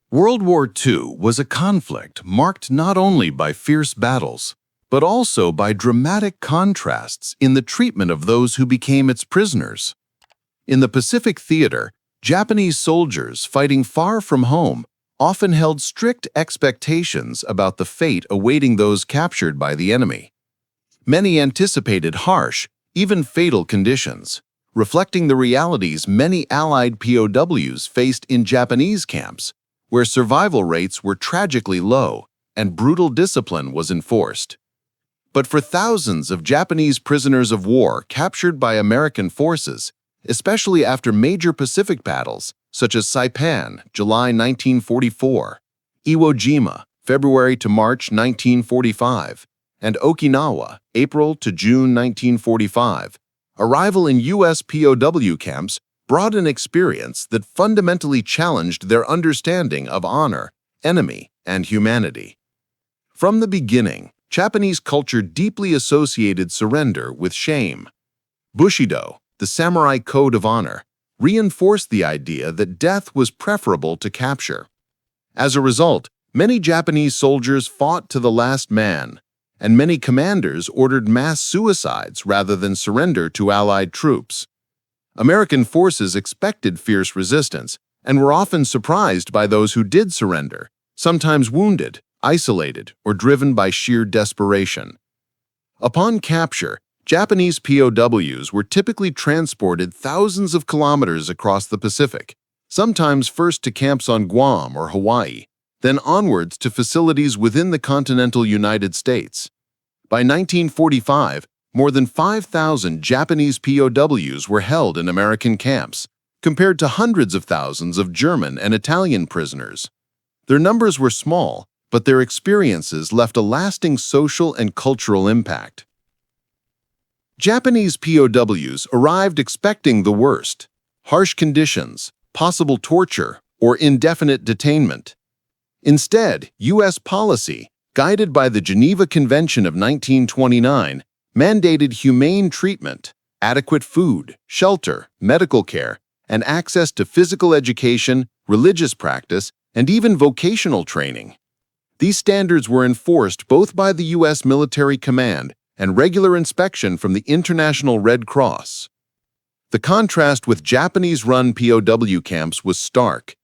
World War II was a conflict marked not only by fierce battles, but also by dramatic contrasts in the treatment of those who became its prisoners. In the Pacific Theater, Japanese soldiers fighting far from home often held strict expectations about the fate awaiting those captured by the enemy. Many anticipated harsh, even fatal conditions, reflecting the realities many Allied POWs faced in Japanese camps, where survival rates were tragically low and brutal discipline was enforced. But for thousands of Japanese prisoners of war captured by American forces, especially after major Pacific battles such as Saipan, July 1944, Iwo Jima, February to March 1945, and Okinawa, April to June 1945, arrival in U.S. POW camps brought an experience that fundamentally challenged their understanding of honor, enemy, and humanity. From the beginning, Japanese culture deeply associated surrender with shame. Bushido, the samurai code of honor, reinforced the idea that death was preferable to capture. As a result, many Japanese soldiers fought to the last man, and many commanders ordered mass suicides rather than surrender to Allied troops. American forces expected fierce resistance and were often surprised by those who did surrender, sometimes wounded, isolated, or driven by sheer desperation. Upon capture, Japanese POWs were typically transported thousands of kilometers across the Pacific, sometimes first to camps on Guam or Hawaii, then onwards to facilities within the continental United States. By 1945, more than 5,000 Japanese POWs were held in American camps, compared to hundreds of thousands of German and Italian prisoners. Their numbers were small, but their experiences left a lasting social and cultural impact. Japanese POWs arrived expecting the worst: harsh conditions, possible torture, or indefinite detainment. Instead, U.S. policy, guided by the Geneva Convention of 1929, mandated humane treatment, adequate food, shelter, medical care, and access to physical education, religious practice, and even vocational training. These standards were enforced both by the U.S. military command and regular inspection from the International Red Cross. The contrast with Japanese-run POW camps was stark.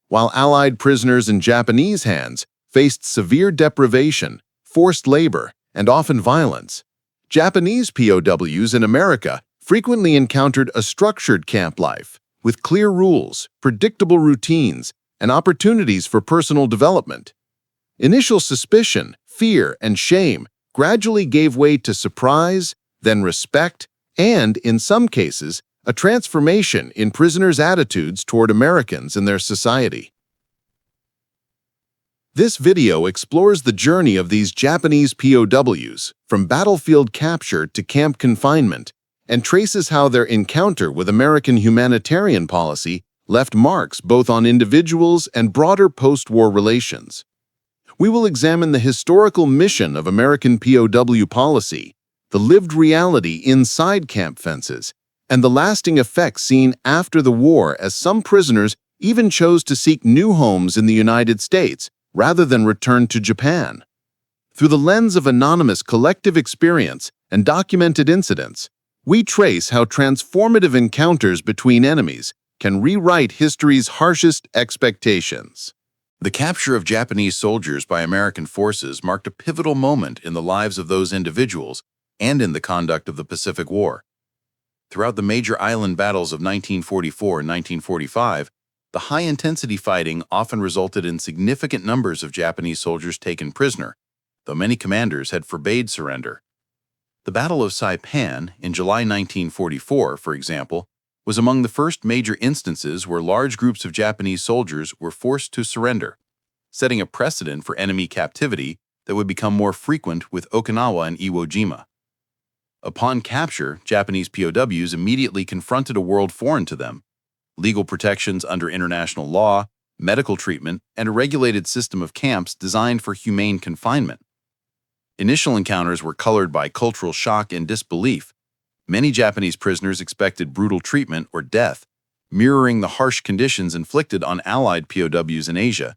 While Allied prisoners in Japanese hands faced severe deprivation, forced labor, and often violence, Japanese POWs in America frequently encountered a structured camp life, with clear rules, predictable routines, and opportunities for personal development. Initial suspicion, fear, and shame gradually gave way to surprise, then respect, and, in some cases, a transformation in prisoners' attitudes toward Americans and their society. This video explores the journey of these Japanese POWs from battlefield capture to camp confinement and traces how their encounter with American humanitarian policy left marks both on individuals and broader post-war relations. We will examine the historical mission of American POW policy, the lived reality inside camp fences, and the lasting effects seen after the war as some prisoners even chose to seek new homes in the United States rather than return to Japan. Through the lens of anonymous collective experience and documented incidents, we trace how transformative encounters between enemies can rewrite history's harshest expectations. The capture of Japanese soldiers by American forces marked a pivotal moment in the lives of those individuals and in the conduct of the Pacific War. Throughout the major island battles of 1944 and 1945, the high-intensity fighting often resulted in significant numbers of Japanese soldiers taken prisoner, though many commanders had forbade surrender. The Battle of Saipan in July 1944, for example, was among the first major instances where large groups of Japanese soldiers were forced to surrender, setting a precedent for enemy captivity that would become more frequent with Okinawa and Iwo Jima. Upon capture, Japanese POWs immediately confronted a world foreign to them: legal protections under international law, medical treatment, and a regulated system of camps designed for humane confinement. Initial encounters were colored by cultural shock and disbelief. Many Japanese prisoners expected brutal treatment or death, mirroring the harsh conditions inflicted on Allied POWs in Asia,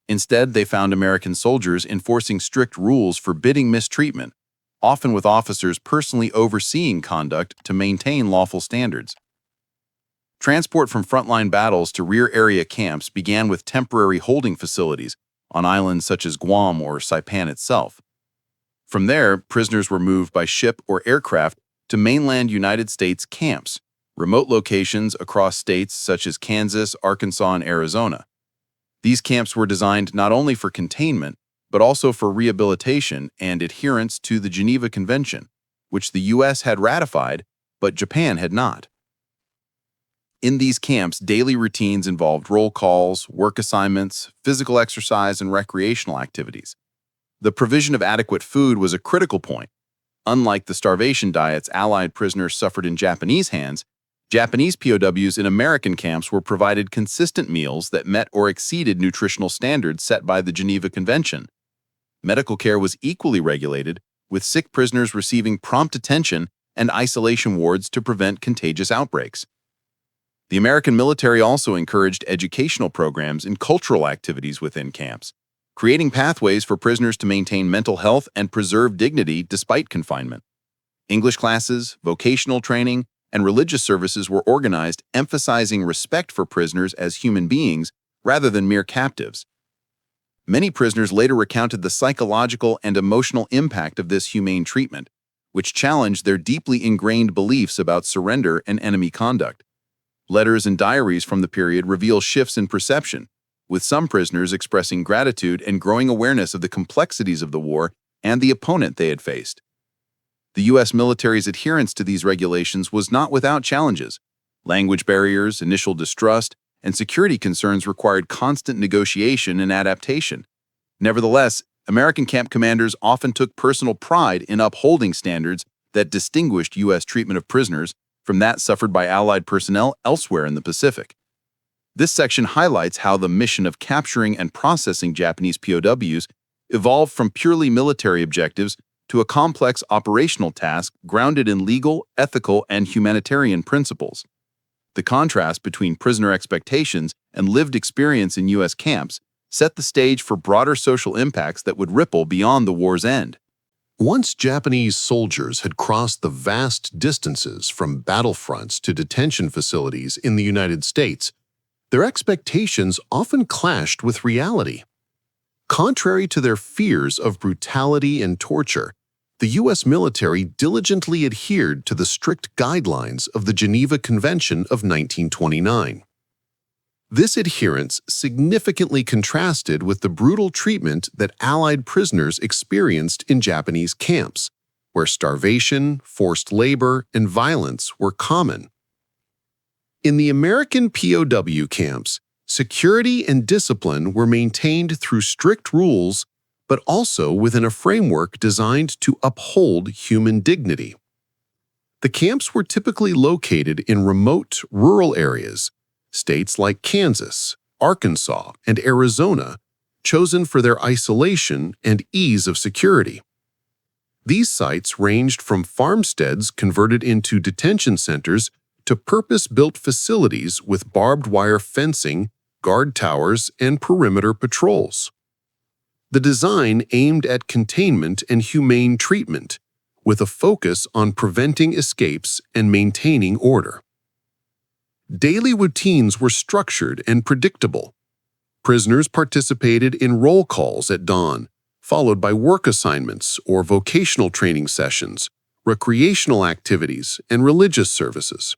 Instead, they found American soldiers enforcing strict rules forbidding mistreatment, often with officers personally overseeing conduct to maintain lawful standards. Transport from frontline battles to rear area camps began with temporary holding facilities on islands such as Guam or Saipan itself. From there, prisoners were moved by ship or aircraft to mainland United States camps, remote locations across states such as Kansas, Arkansas, and Arizona. These camps were designed not only for containment, but also for rehabilitation and adherence to the Geneva Convention, which the U.S. had ratified, but Japan had not. In these camps, daily routines involved roll calls, work assignments, physical exercise, and recreational activities. The provision of adequate food was a critical point. Unlike the starvation diets Allied prisoners suffered in Japanese hands, Japanese POWs in American camps were provided consistent meals that met or exceeded nutritional standards set by the Geneva Convention. Medical care was equally regulated, with sick prisoners receiving prompt attention and isolation wards to prevent contagious outbreaks. The American military also encouraged educational programs and cultural activities within camps, creating pathways for prisoners to maintain mental health and preserve dignity despite confinement. English classes, vocational training, and religious services were organized, emphasizing respect for prisoners as human beings rather than mere captives. Many prisoners later recounted the psychological and emotional impact of this humane treatment, which challenged their deeply ingrained beliefs about surrender and enemy conduct. Letters and diaries from the period reveal shifts in perception, with some prisoners expressing gratitude and growing awareness of the complexities of the war and the opponent they had faced. The U.S. military's adherence to these regulations was not without challenges. Language barriers, initial distrust, and security concerns required constant negotiation and adaptation. Nevertheless, American camp commanders often took personal pride in upholding standards that distinguished U.S. treatment of prisoners from that suffered by Allied personnel elsewhere in the Pacific. This section highlights how the mission of capturing and processing Japanese POWs evolved from purely military objectives to a complex operational task grounded in legal, ethical, and humanitarian principles. The contrast between prisoner expectations and lived experience in U.S. camps set the stage for broader social impacts that would ripple beyond the war's end. Once Japanese soldiers had crossed the vast distances from battlefronts to detention facilities in the United States, their expectations often clashed with reality. Contrary to their fears of brutality and torture, the U.S. military diligently adhered to the strict guidelines of the Geneva Convention of 1929. This adherence significantly contrasted with the brutal treatment that Allied prisoners experienced in Japanese camps, where starvation, forced labor, and violence were common. In the American POW camps, security and discipline were maintained through strict rules, but also within a framework designed to uphold human dignity. The camps were typically located in remote, rural areas, states like Kansas, Arkansas, and Arizona, chosen for their isolation and ease of security. These sites ranged from farmsteads converted into detention centers to purpose-built facilities with barbed wire fencing, guard towers, and perimeter patrols. The design aimed at containment and humane treatment, with a focus on preventing escapes and maintaining order. Daily routines were structured and predictable. Prisoners participated in roll calls at dawn, followed by work assignments or vocational training sessions, recreational activities, and religious services.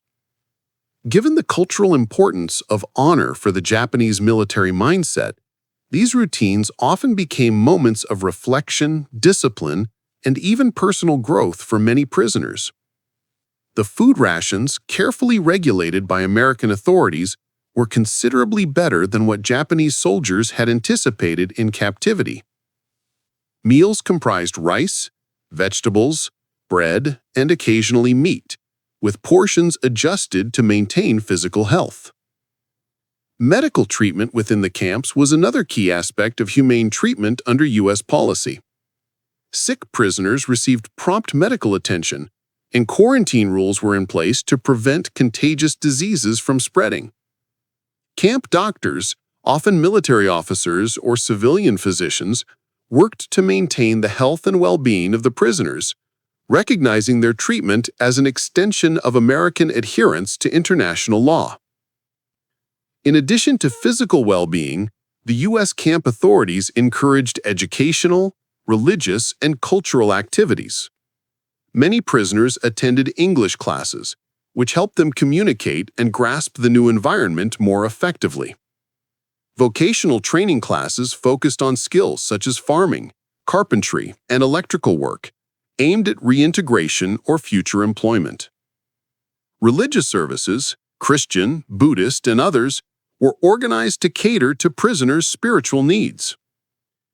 Given the cultural importance of honor for the Japanese military mindset, these routines often became moments of reflection, discipline, and even personal growth for many prisoners. The food rations, carefully regulated by American authorities, were considerably better than what Japanese soldiers had anticipated in captivity. Meals comprised rice, vegetables, bread, and occasionally meat, with portions adjusted to maintain physical health. Medical treatment within the camps was another key aspect of humane treatment under U.S. policy. Sick prisoners received prompt medical attention, and quarantine rules were in place to prevent contagious diseases from spreading. Camp doctors, Often military officers or civilian physicians worked to maintain the health and well-being of the prisoners, recognizing their treatment as an extension of American adherence to international law. In addition to physical well-being, the U.S. camp authorities encouraged educational, religious, and cultural activities. Many prisoners attended English classes, which helped them communicate and grasp the new environment more effectively. Vocational training classes focused on skills such as farming, carpentry, and electrical work, aimed at reintegration or future employment. Religious services, Christian, Buddhist, and others, were organized to cater to prisoners' spiritual needs.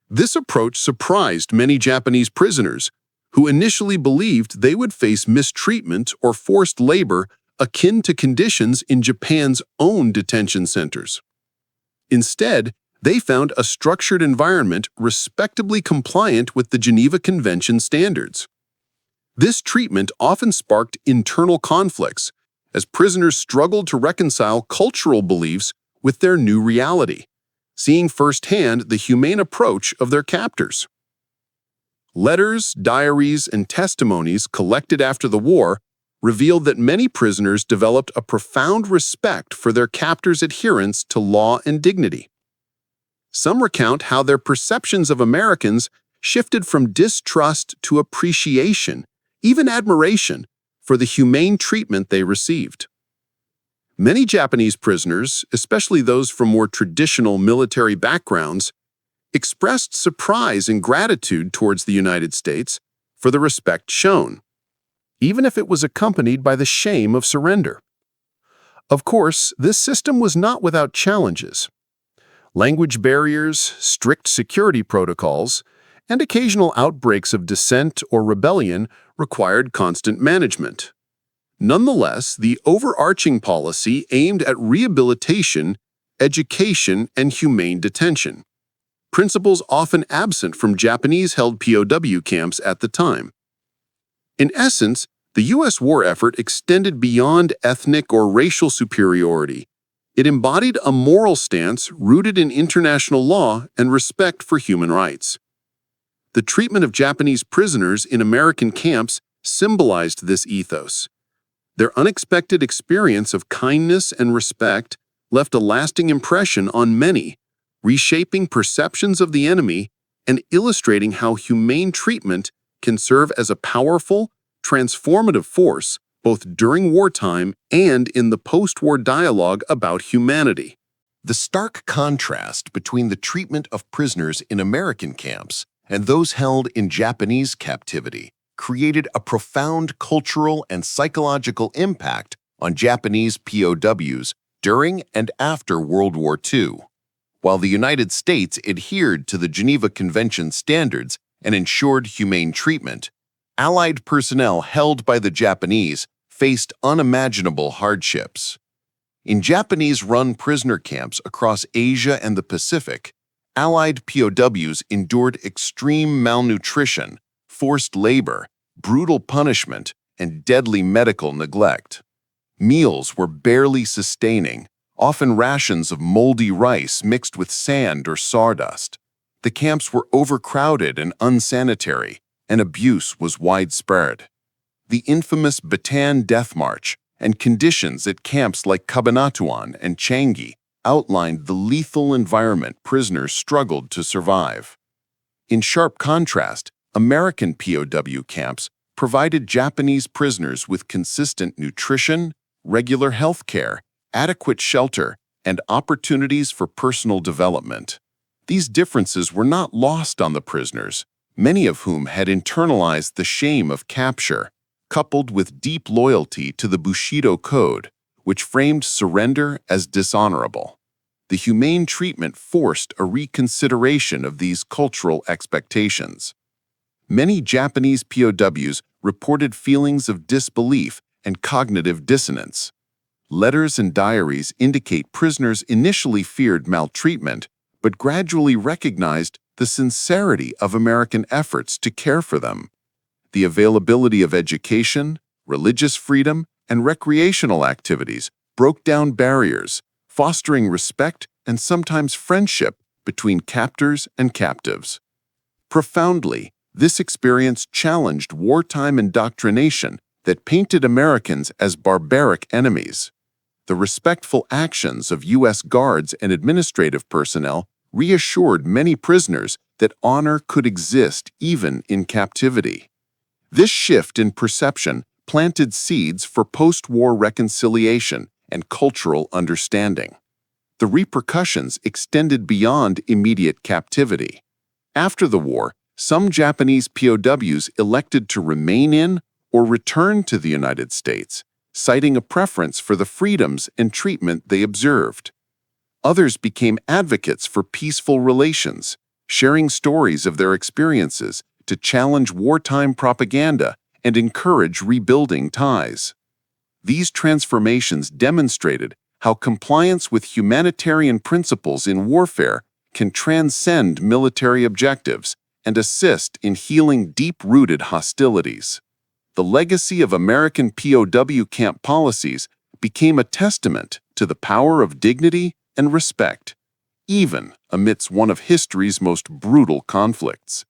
This approach surprised many Japanese prisoners, who initially believed they would face mistreatment or forced labor akin to conditions in Japan's own detention centers. Instead, they found a structured environment respectably compliant with the Geneva Convention standards. This treatment often sparked internal conflicts, as prisoners struggled to reconcile cultural beliefs with their new reality, seeing firsthand the humane approach of their captors. Letters, diaries, and testimonies collected after the war revealed that many prisoners developed a profound respect for their captors' adherence to law and dignity. Some recount how their perceptions of Americans shifted from distrust to appreciation, even admiration, for the humane treatment they received. Many Japanese prisoners, especially those from more traditional military backgrounds, expressed surprise and gratitude towards the United States for the respect shown, even if it was accompanied by the shame of surrender. Of course, this system was not without challenges. Language barriers, strict security protocols, and occasional outbreaks of dissent or rebellion required constant management. Nonetheless, the overarching policy aimed at rehabilitation, education, and humane detention, principles often absent from Japanese-held POW camps at the time. In essence, the U.S. war effort extended beyond ethnic or racial superiority. It embodied a moral stance rooted in international law and respect for human rights. The treatment of Japanese prisoners in American camps symbolized this ethos. Their unexpected experience of kindness and respect left a lasting impression on many, reshaping perceptions of the enemy and illustrating how humane treatment can serve as a powerful, transformative force both during wartime and in the post-war dialogue about humanity. The stark contrast between the treatment of prisoners in American camps and those held in Japanese captivity created a profound cultural and psychological impact on Japanese POWs during and after World War II. While the United States adhered to the Geneva Convention standards and ensured humane treatment, Allied personnel held by the Japanese faced unimaginable hardships. In Japanese-run prisoner camps across Asia and the Pacific, Allied POWs endured extreme malnutrition, forced labor, brutal punishment, and deadly medical neglect. Meals were barely sustaining, often rations of moldy rice mixed with sand or sawdust. The camps were overcrowded and unsanitary, and abuse was widespread. The infamous Bataan Death March and conditions at camps like Cabanatuan and Changi outlined the lethal environment prisoners struggled to survive. In sharp contrast, American POW camps provided Japanese prisoners with consistent nutrition, regular health care, adequate shelter, and opportunities for personal development. These differences were not lost on the prisoners, many of whom had internalized the shame of capture, coupled with deep loyalty to the Bushido Code, which framed surrender as dishonorable. The humane treatment forced a reconsideration of these cultural expectations. Many Japanese POWs reported feelings of disbelief and cognitive dissonance. Letters and diaries indicate prisoners initially feared maltreatment, but gradually recognized the sincerity of American efforts to care for them. The availability of education, religious freedom, and recreational activities broke down barriers, fostering respect and sometimes friendship between captors and captives. Profoundly, this experience challenged wartime indoctrination that painted Americans as barbaric enemies. The respectful actions of U.S. guards and administrative personnel reassured many prisoners that honor could exist even in captivity. This shift in perception planted seeds for post-war reconciliation and cultural understanding. The repercussions extended beyond immediate captivity. After the war, some Japanese POWs elected to remain in or return to the United States, citing a preference for the freedoms and treatment they observed. Others became advocates for peaceful relations, sharing stories of their experiences to challenge wartime propaganda and encourage rebuilding ties. These transformations demonstrated how compliance with humanitarian principles in warfare can transcend military objectives and assist in healing deep-rooted hostilities. The legacy of American POW camp policies became a testament to the power of dignity and respect, even amidst one of history's most brutal conflicts.